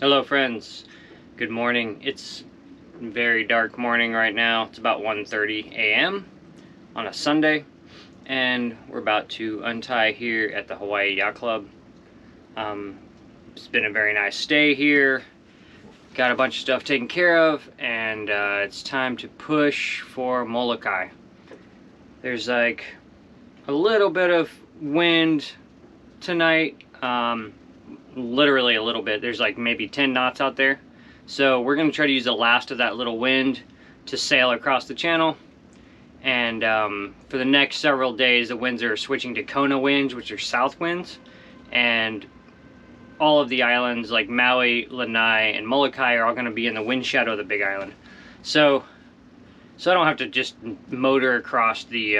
Hello friends, good morning. It's a very dark morning right now. It's about 1:30 a.m. on a Sunday, and we're about to untie here at the Hawaii Yacht Club. It's been a very nice stay here. Got a bunch of stuff taken care of, and it's time to push for Molokai. There's like a little bit of wind tonight. Literally a little bit. There's like maybe 10 knots out there. So we're going to try to use the last of that little wind to sail across the channel. And for the next several days, the winds are switching to Kona winds, which are south winds. And all of the islands like Maui, Lanai, and Molokai are all going to be in the wind shadow of the Big Island. So I don't have to just motor across the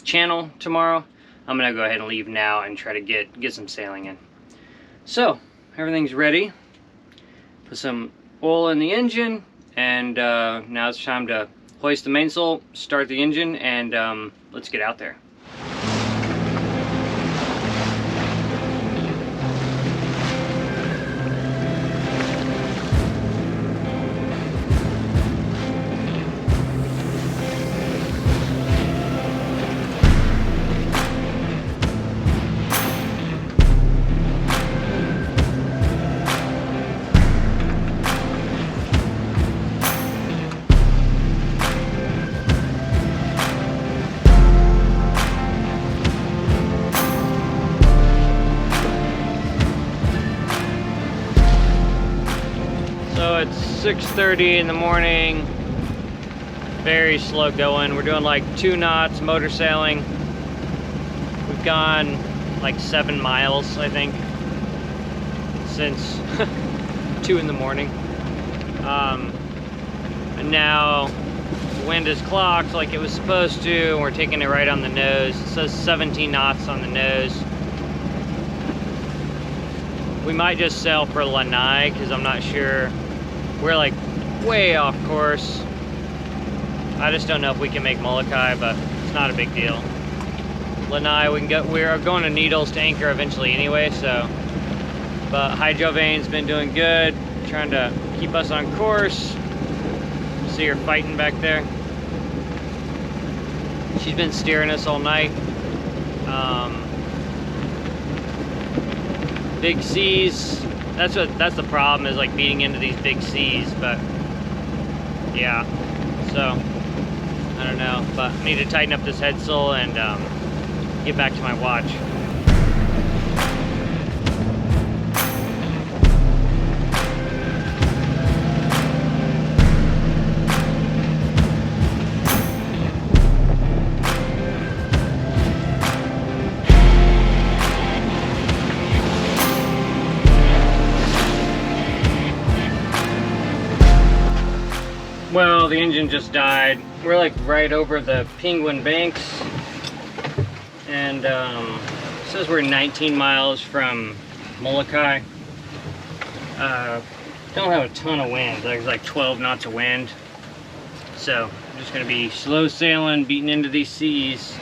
channel tomorrow. I'm going to go ahead and leave now and try to get some sailing in. So, everything's ready. Put some oil in the engine, and now it's time to hoist the mainsail, start the engine, and let's get out there. So it's 6:30 in the morning, very slow going. We're doing like 2 knots motor sailing. We've gone like 7 miles, I think, since 2 in the morning. And now the wind is clocked like it was supposed to, and we're taking it right on the nose. It says 17 knots on the nose. We might just sail for Lanai because I'm not sure. We're like way off course. I just don't know if we can make Molokai, but it's not a big deal. Lanai, we're going to Needles to anchor eventually anyway, so. But Hydrovane's been doing good, trying to keep us on course. See her fighting back there. She's been steering us all night. Big seas. That's the problem, is like beating into these big seas, but yeah, so I don't know, but I need to tighten up this headsail and get back to my watch. Well, the engine just died. We're like right over the Penguin Banks, and it says we're 19 miles from Molokai. Don't have a ton of wind. There's like 12 knots of wind, so I'm just gonna be slow sailing, beating into these seas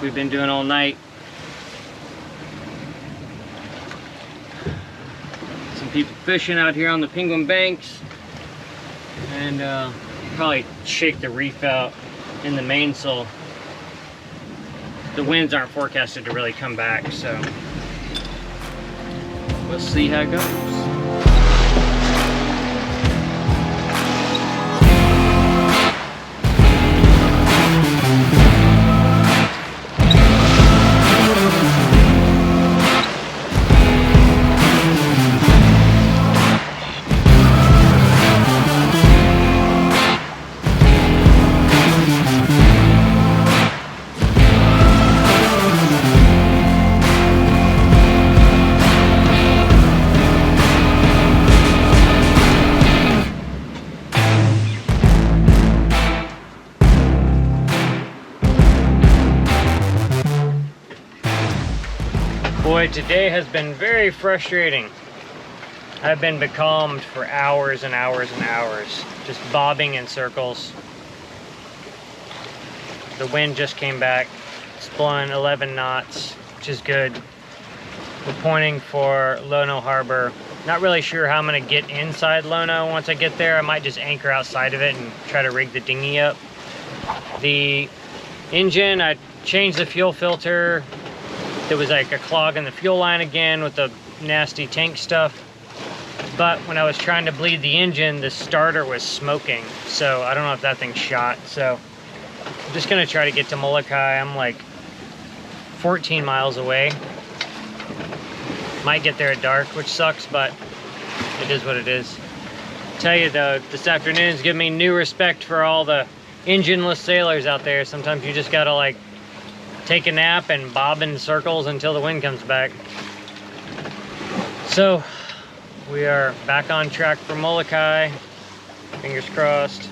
we've been doing all night. Some people fishing out here on the Penguin Banks. And probably shake the reef out in the mainsail. The winds aren't forecasted to really come back, so we'll see how it goes. Boy, today has been very frustrating. I've been becalmed for hours and hours and hours, just bobbing in circles. The wind just came back. It's blowing 11 knots, which is good. We're pointing for Lono Harbor Not really sure how I'm gonna get inside Lono once I get there. I might just anchor outside of it and try to rig the dinghy up. The engine, I changed the fuel filter. There was like a clog in the fuel line again with the nasty tank stuff. But when I was trying to bleed the engine, the starter was smoking. So I don't know if that thing's shot. So I'm just gonna try to get to Molokai. I'm like 14 miles away. Might get there at dark, which sucks, but it is what it is. Tell you though, this afternoon's given me new respect for all the engineless sailors out there. Sometimes you just gotta like take a nap and bob in circles until the wind comes back. So we are back on track for Molokai. Fingers crossed.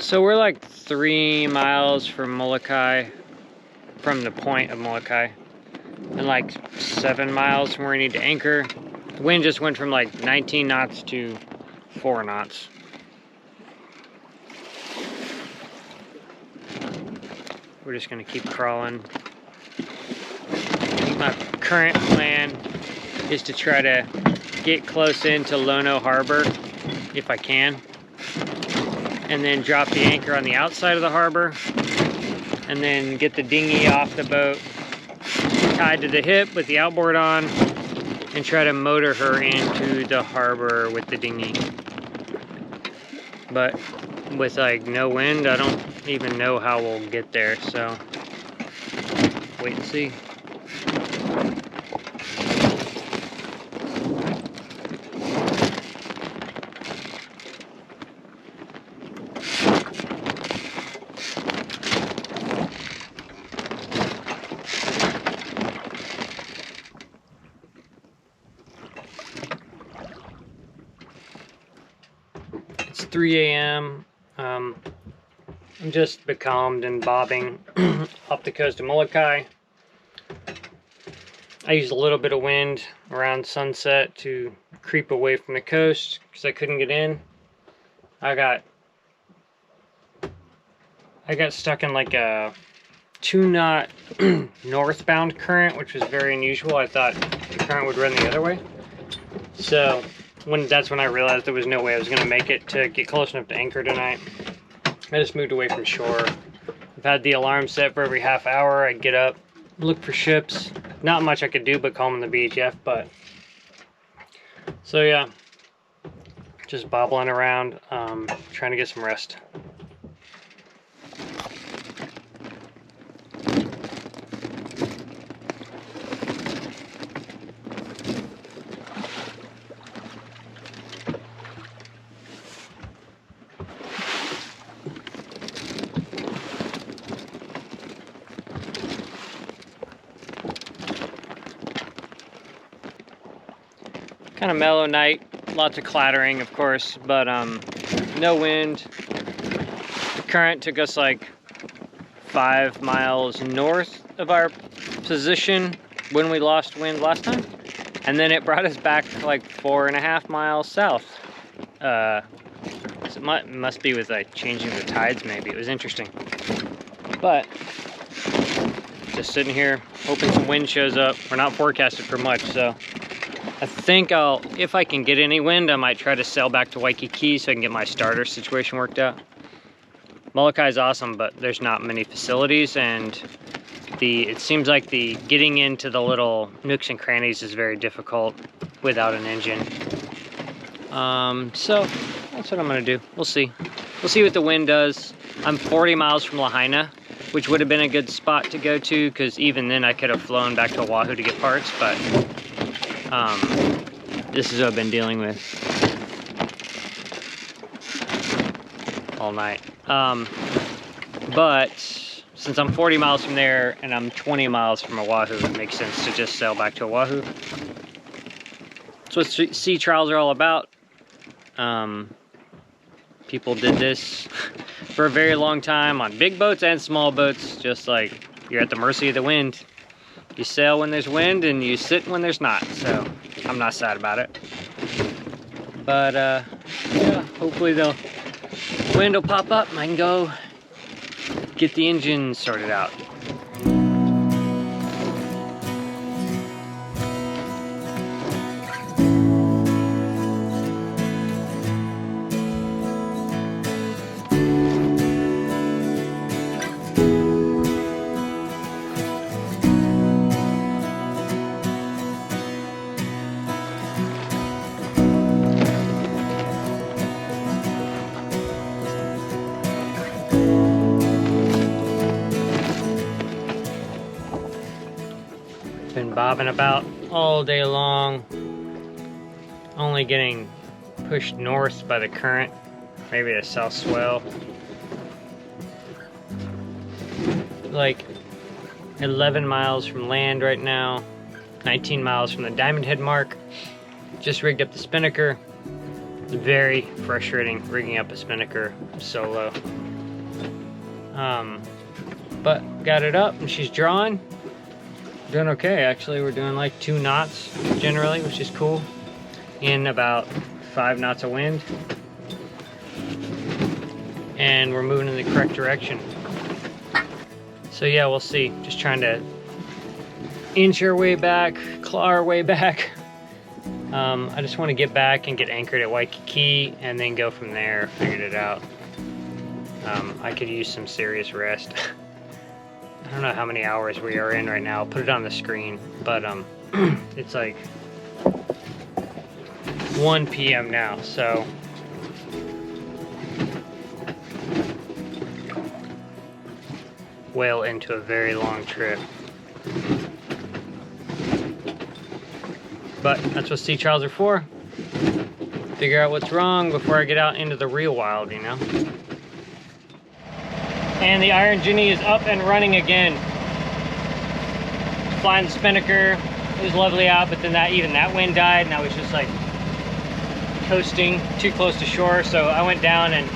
So we're like 3 miles from Molokai, from the point of Molokai, and like 7 miles from where we need to anchor. The wind just went from like 19 knots to 4 knots. We're just gonna keep crawling. My current plan is to try to get close into Lono Harbor if I can, and then drop the anchor on the outside of the harbor, and then get the dinghy off the boat, tied to the hip with the outboard on, and try to motor her into the harbor with the dinghy. But with like no wind, I don't even know how we'll get there, so wait and see. It's 3 a.m. I'm just becalmed and bobbing off the coast of Molokai. I used a little bit of wind around sunset to creep away from the coast because I couldn't get in. I got stuck in like a 2-knot northbound current, which was very unusual. I thought the current would run the other way. So that's when I realized there was no way I was going to make it to get close enough to anchor tonight. I just moved away from shore. I've had the alarm set for every half hour. I get up, look for ships. Not much I could do but calm the BHF, but so yeah, just bobbling around, trying to get some rest. Kind of mellow night, lots of clattering, of course, but no wind. The current took us like 5 miles north of our position when we lost wind last time, and then it brought us back like 4.5 miles south. So it must be with like changing the tides, maybe. It was interesting. But just sitting here hoping some wind shows up. We're not forecasted for much, so I think if I can get any wind, I might try to sail back to Waikiki so I can get my starter situation worked out. Molokai is awesome, but there's not many facilities, and it seems like the getting into the little nooks and crannies is very difficult without an engine. So that's what I'm gonna do. We'll see. We'll see what the wind does. I'm 40 miles from Lahaina, which would have been a good spot to go to, because even then I could have flown back to Oahu to get parts, but this is what I've been dealing with all night. But since I'm 40 miles from there and I'm 20 miles from Oahu, it makes sense to just sail back to Oahu. That's what sea trials are all about. People did this for a very long time on big boats and small boats, just like you're at the mercy of the wind. You sail when there's wind and you sit when there's not, so I'm not sad about it. But yeah, hopefully the wind will pop up and I can go get the engine sorted out. Been bobbing about all day long, only getting pushed north by the current, maybe a south swell. Like 11 miles from land right now, 19 miles from the Diamond Head mark. Just rigged up the Spinnaker. It's very frustrating rigging up a Spinnaker solo. But got it up and she's drawing. Doing okay, actually. We're doing like 2 knots generally, which is cool, in about 5 knots of wind, and we're moving in the correct direction. So yeah, we'll see. Just trying to inch our way back, claw our way back. I just want to get back and get anchored at Waikiki and then go from there. Figured it out. I could use some serious rest. I don't know how many hours we are in right now. I'll put it on the screen, but it's like 1 p.m. now, so well into a very long trip. But that's what sea trials are for. Figure out what's wrong before I get out into the real wild, you know? And the Iron Genie is up and running again. Flying the Spinnaker. It was lovely out, but then even that wind died, and I was just like coasting too close to shore. So I went down and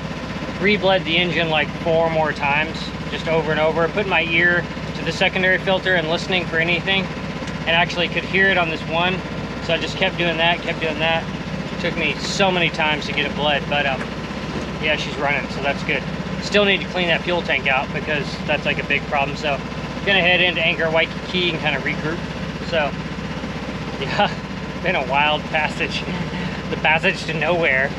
re-bled the engine like 4 more times, just over and over, putting my ear to the secondary filter and listening for anything, and actually could hear it on this one. So I just kept doing that, It took me so many times to get it bled, but yeah, she's running, so that's good. Still need to clean that fuel tank out because that's like a big problem. So gonna head into Anchor Waikiki and kind of regroup. So yeah, been a wild passage. The passage to nowhere.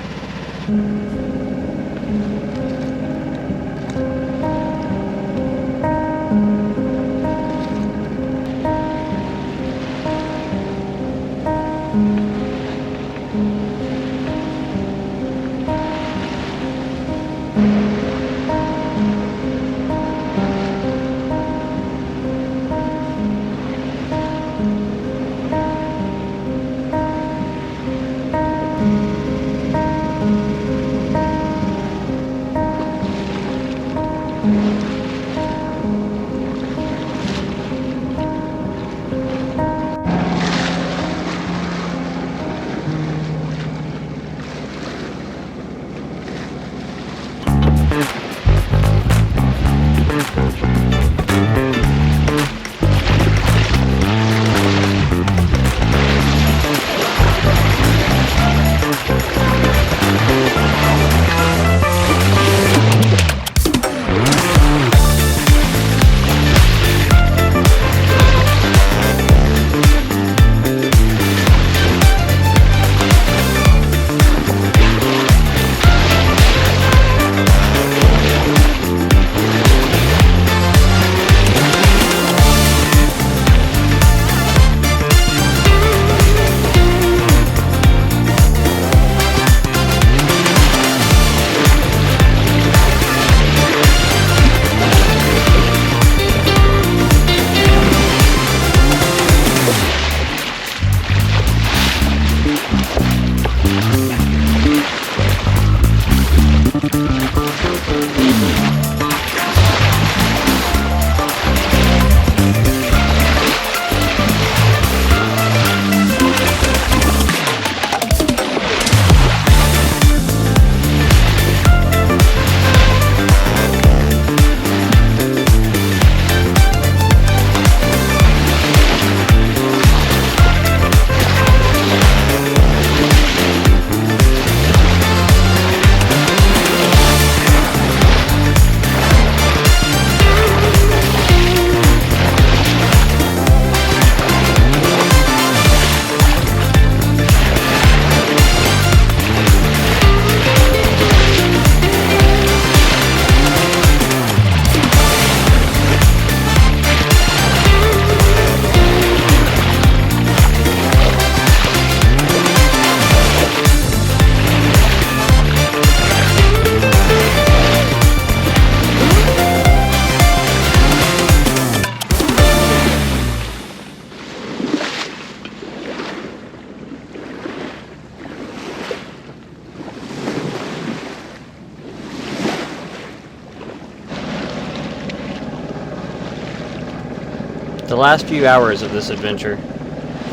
The last few hours of this adventure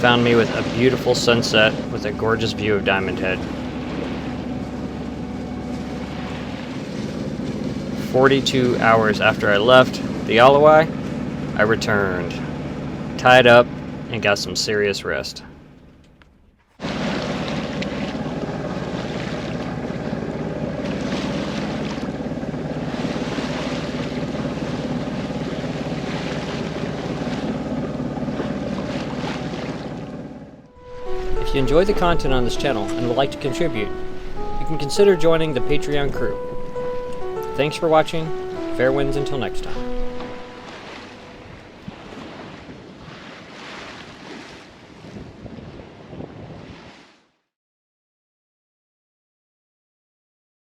found me with a beautiful sunset with a gorgeous view of Diamond Head. 42 hours after I left the Alawai, I returned, tied up, and got some serious rest. If you enjoy the content on this channel and would like to contribute, you can consider joining the Patreon crew. Thanks for watching. Fair winds until next time.